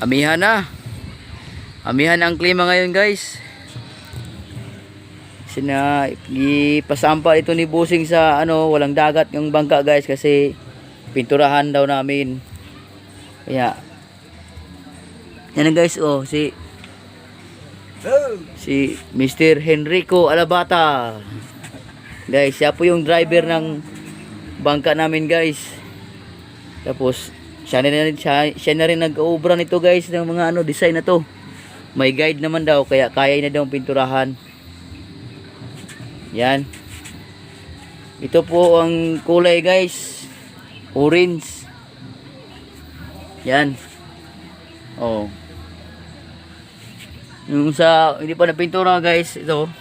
Amihan na. Amihan ang klima ngayon, guys. Ipasampa ito ni Busing sa walang dagat yung bangka, guys, kasi pinturahan daw namin. Kaya yan na, guys, si Mr. Henrico Alabata. Guys, siya po yung driver ng bangka namin, guys. Tapos siya na rin nag-obra nito, guys, ng mga design na to. May guide naman daw, kaya kaya na daw pinturahan. Yan. Ito po ang kulay, guys. Orange. Yan. Oh. Yung hindi pa napintura, guys, ito.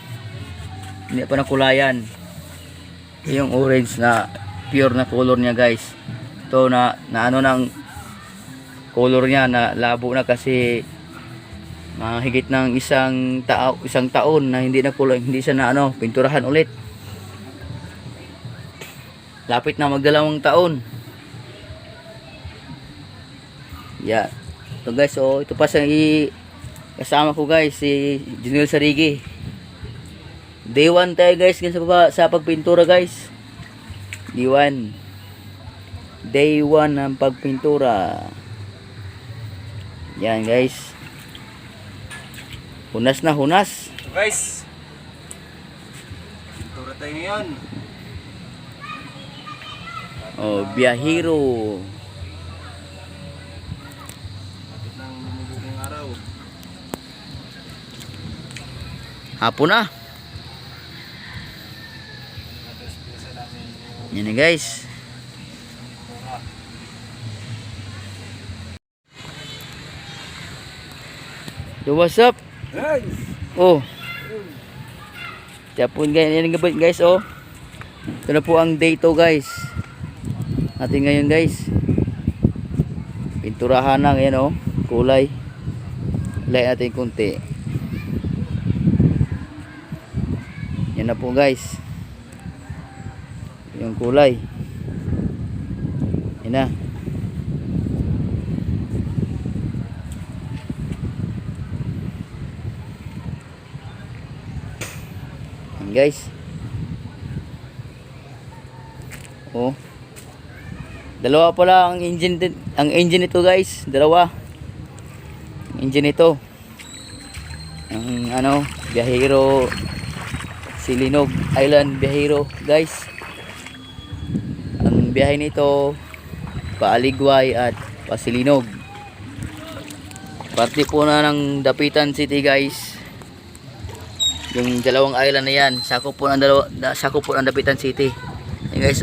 Hindi pa nakulayan. Yung orange na pure na color niya, guys. Ito na ng color niya na labo na kasi higit ng isang taon na hindi siya na pinturahan ulit. Lapit na magdalawang taon. Yeah. Ito, guys, ito pa kasama ko, guys, si Junel Sarigi. Day 1 tayo, guys, sa pagpintura, guys. Day 1 ng pagpintura. Yan, guys. Hunas na hunas. Guys, pintura tayo ngayon. Biyahero. Kapit ng lumubog araw. Hapon na. Yan na, guys. So, what's up? Tapon, guys, ito na po ang day 2, guys. Natin ngayon, guys. Pinturahan ng kulay. Kulay natin kunti. Yan na po, guys. Yung kulay. Yan na. Guys, dalawa pala ang engine nito, guys. Dalawa ang engine nito, ang Biyahero Silinog Island Biyahero, guys. Ang biyahe nito Paaligway at Pasilinog. Parte po na ng Dapitan City, guys. Yung dalawang island na yan, sakop po ng Dapitan City. Ayan, guys,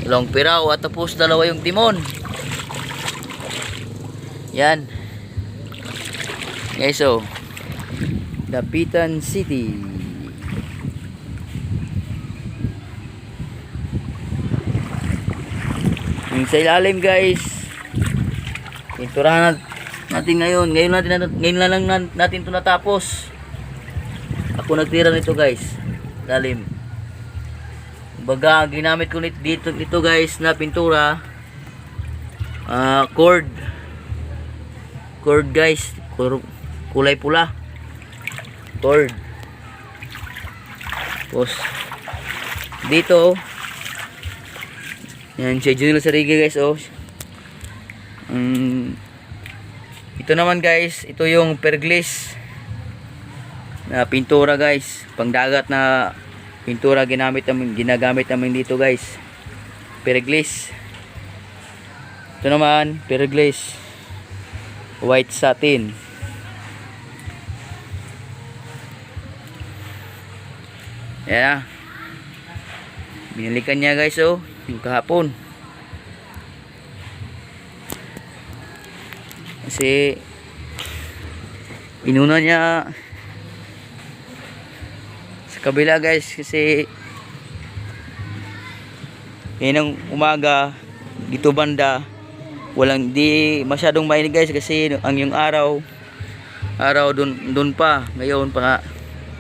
Dalawang piraw at tapos dalawa yung timon. Yan. Guys, Dapitan City. Yung sa ilalim, guys, pinturahan natin ngayon. Ngayon na lang natin ito natapos. Ako nagtira nito, guys. Lalim. Baga, ginamit ko dito, guys, na pintura. Cord, guys. Kulay pula. Cord. Tapos dito, yan si Junel Sarigi, guys, ito naman, guys, ito yung perglis na pintura, guys, pangdagat na pintura ginagamit namin dito, guys. Perglis. Ito naman, perglis white satin. Yan. Binalikan niya, guys, yung kahapon. Kasi inuna niya kabila, guys, kasi ng umaga dito banda di masyadong mainit, guys, kasi yung araw dun pa, ngayon pa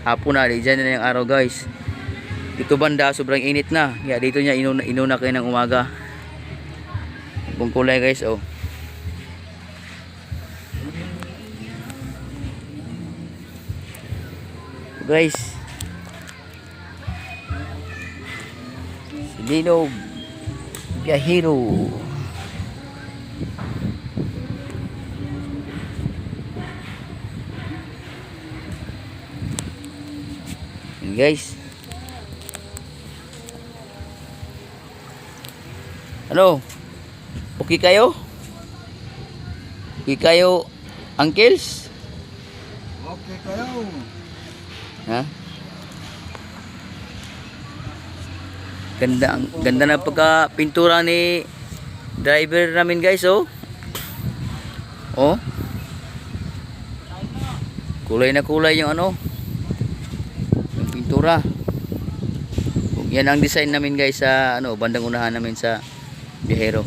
hapon na, dyan na yung araw, guys. Dito banda sobrang init na, kaya dito niya inuna kayo ng umaga. Yung kulay, guys, Guys. Si Linog Biyahero. Yan guys. Ano? Okay kayo? Okay kayo, uncles? Okay kayo. Ha? Ganda na pagka-pintura ni driver namin guys, oh. Oh. Kulay na kulay yung ano, yung pintura. Yan ang design namin guys sa ano, bandang unahan namin sa Biyahero.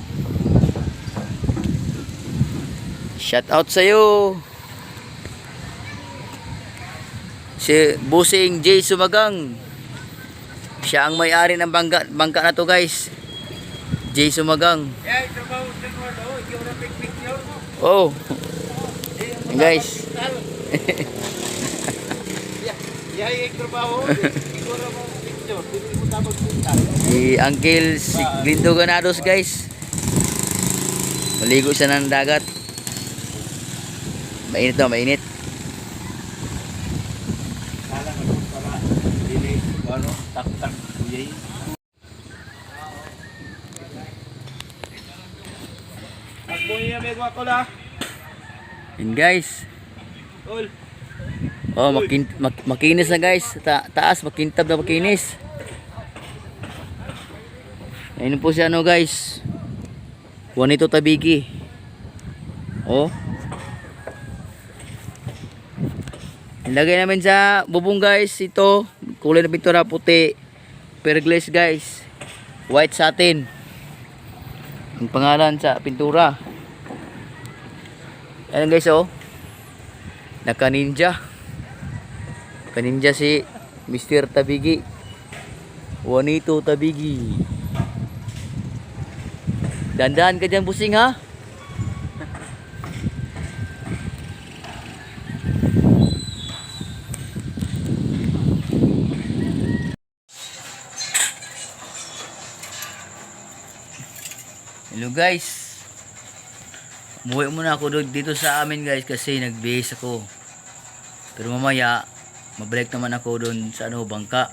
Shout out sa iyo. Si Busing J Sumagang. Siya ang may-ari ng bangka na to guys. J Sumagang. Oh. Yan guys. Si Uncle Glindo Ganados guys. Maligo siya ng dagat. Mainit daw, mainit. Yan guys. Oh, makinis na guys. Taas, makintab na makinis. Ayun po siya ano guys. Juanito Tabigi. Oh. Ilagay namin sa bubong guys. Ito, kulay na pintura puti. Perglaze guys. White satin. Ang pangalan sa pintura. Ayan guys oh. Naka ninja. Naka-ninja si Mr. Tabigi. Juanito Tabigi. Dandahan ka dyan busing ha. Hello guys. Umuwi muna ako dito sa amin guys kasi nag-base ako. Pero mamaya mabalik naman ako doon sa ano, bangka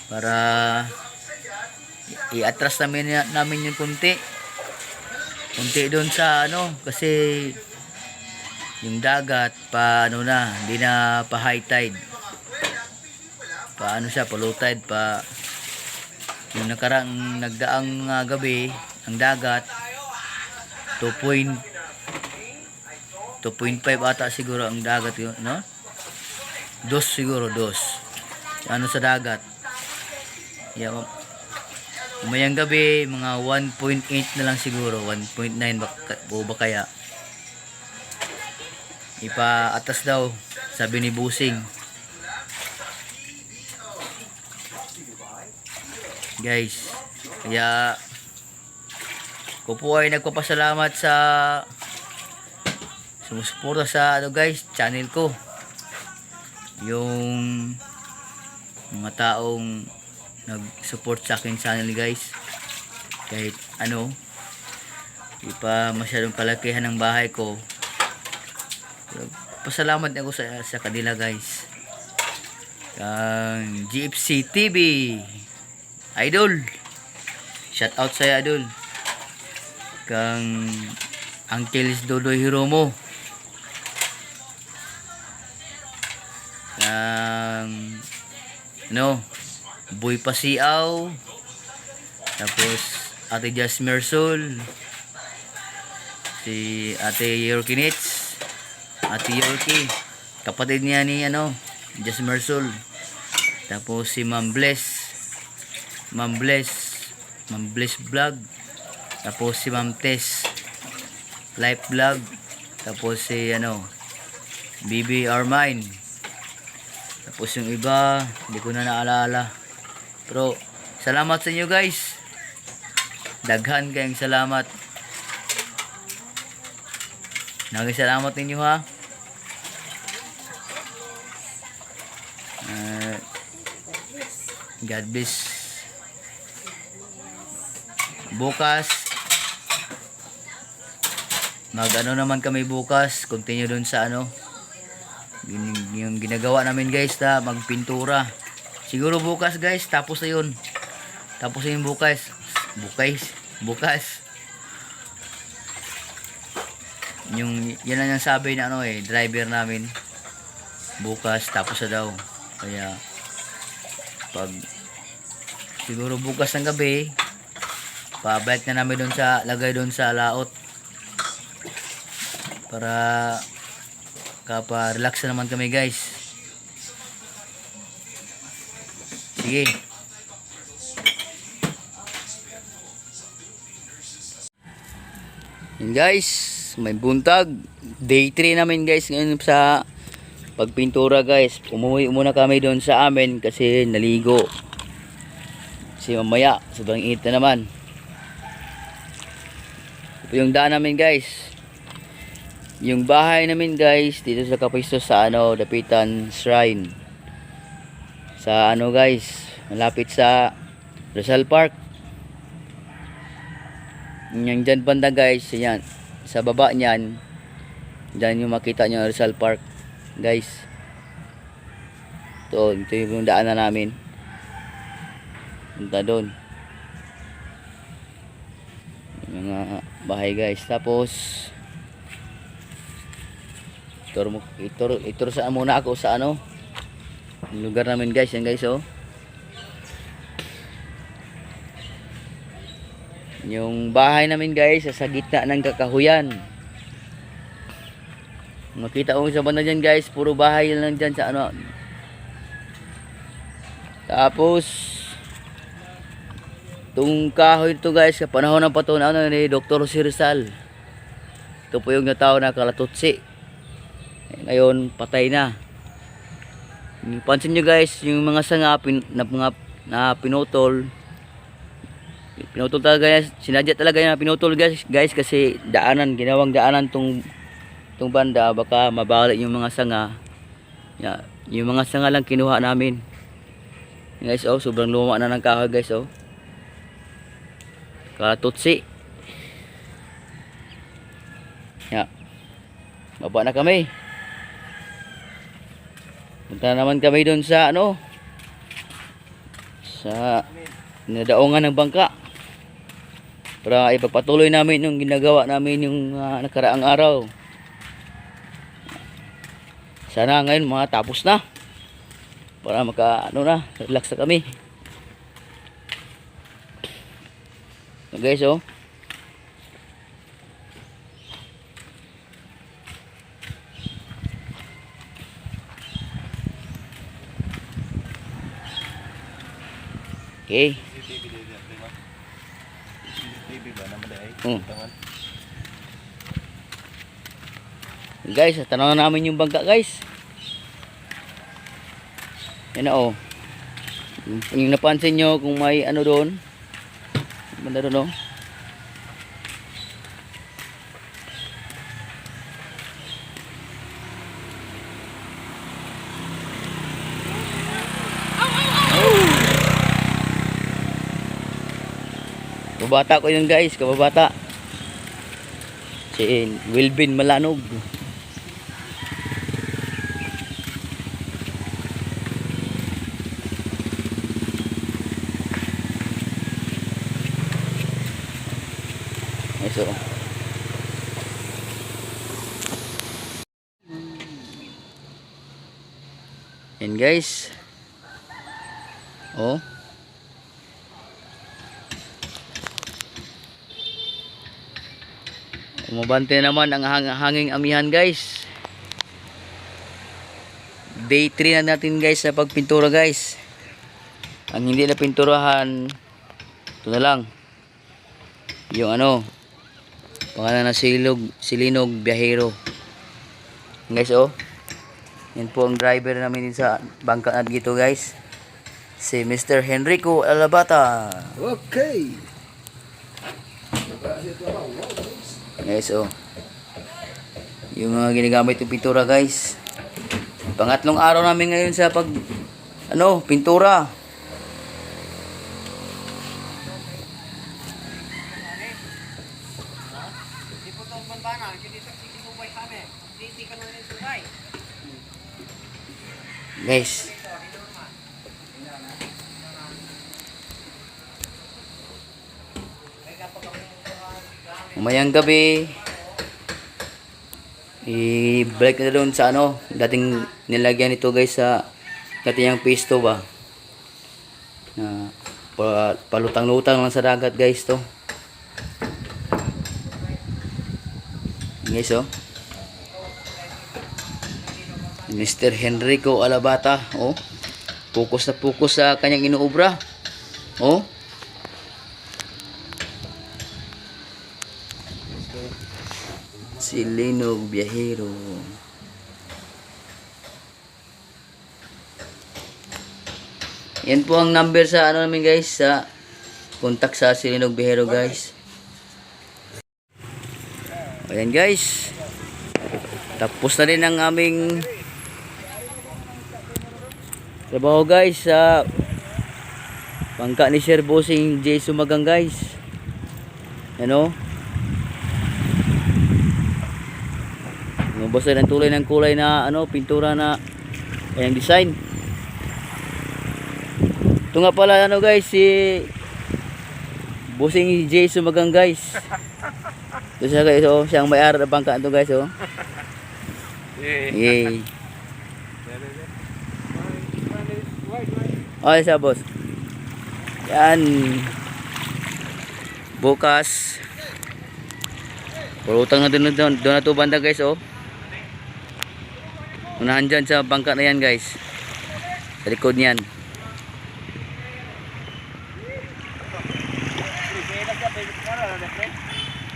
para i-atras namin yung konti doon sa ano kasi yung dagat pa ano na, hindi na pa high tide. Pa ano siya, pa low tide pa. Yung nakarang nagdaang gabi ang dagat 2.5 ata siguro ang dagat yun, no? 2 siguro, 2 ano sa dagat. Yeah, umayang gabi mga 1.8 na lang siguro, 1.9 ba kaya. Ipa-atas daw sabi ni Busing. Guys, kaya ko po ay nagpapasalamat sa sumusuporta sa ano guys, channel ko. Yung mga taong nag-support sa akin channel guys. Kahit ano, di pa masyadong kalakihan ng bahay ko. Pasalamat ako sa kanila guys. Ang GFC TV Idol. Shout out sa Idol. Kang Uncle Dodoy Hiromo. Kang ano, Boy Pasiaw. Tapos Ate Jasmine Sol. Si Ate Yorkinits. Ate Yorkie. Kapatid niya ni ano, Jasmine Sol. Tapos si Ma'am Bless Vlog. Tapos si Ma'am Tess Life Vlog. Tapos si ano, BB Armine. Tapos yung iba hindi ko na naalala. Pero salamat sa inyo guys. Daghan kayong salamat. Salamat ninyo ha. God bless. Bukas mag-ano naman kami bukas, continue dun sa ano yung ginagawa namin guys, na magpintura. Siguro bukas guys, tapos na yun. Tapos na yun bukas. Bukas. Yung yan lang ang sabi na ano driver namin. Bukas tapos na daw. Kaya pag siguro bukas ng gabi, pabalik na namin doon sa lagay doon sa laot. Para relax na naman kami guys. Sige. Yan guys, may buntag. Day 3 namin guys ngayon sa pagpintura guys. Umuwi muna kami doon sa amin kasi naligo. Kasi mamaya sobrang init na naman. Ito yung daan namin guys. Yung bahay namin guys dito sa Kapisto sa Dapitan Shrine. Sa guys, malapit sa Rizal Park. Yung dyan banda guys, yan. Sa baba niyan, dyan yung makita nyo Rizal Park guys. Ito yung daanan namin. Punta doon. Yung mga bahay guys. Tapos ituro saan muna ako sa yung lugar namin guys. Yan guys yung bahay namin guys sa gitna ng kakahuyan. Makita ko sa banda dyan guys, puro bahay lang dyan sa Tapos itong kahoy ito guys, sa panahon ng patunaw ni Dr. Rizal. Ito po yung natao na kalatutsi. Ngayon patay na. Pansin nyo guys, yung mga sanga na pinutol talaga guys, sinadya talaga na pinutol guys kasi ginawang daanan tong banda, baka mabali yung mga sanga. Yung mga sanga lang kinuha namin guys. Sobrang luma na ng kahoy guys. Kalatutsi. Baba na kami. Punta naman kami doon sa sa nadaongan ng bangka para ipagpatuloy namin yung ginagawa namin yung nakaraang araw. Sana ngayon matapos na para relax na kami guys. Okay. Guys, tanaw na namin yung bangka guys. Yan yung napansin nyo kung may doon. Banda doon kababata ko yun guys, kababata. Si Wilvin Malanog. So yan guys. Umabante naman ang hanging amihan guys. Day 3 na natin guys sa pagpintura guys. Ang hindi na pinturahan, ito na lang yung pangalan na Silinog Biyahero guys. Yan po ang driver namin sa bangka at gito guys, si Mr. Henrico Alabata. Okay. Guys, yung mga ginagamit yung pintura guys. Pangatlong araw namin ngayon sa pintura. Guys. Umayang gabi. I-balik na doon sa ano, dating nilagyan ito guys sa dating pisto ba. Na palutang-lutang lang sa dagat guys to. Guys oh. Mr. Henrico Alabata, oh. Focus na focus sa kanyang inuubra. Oh. Si Linog Biyahero. Yan po ang number sa ano namin guys, sa contact sa si Linog Biyahero guys. Ayan guys. Tapos na rin ang aming trabaho guys sa bangka ni Sir Bossing J. Sumagang guys. Ano? Basta ng tulay ng kulay na ano, pintura na ayan design. Ito nga pala ano guys, si Bossing J. Sumagang guys. Ito siya guys, oh, siyang may-ari ng bangka ito guys, oh. Yay. Okay siya boss. Yan. Bukas. Pulutang na doon na ito banda guys, oh. Unahan dyan sa bangka na yan guys. Sa likod niyan.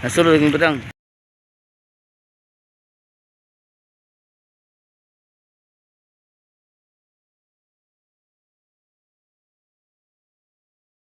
Nasulog yung batang.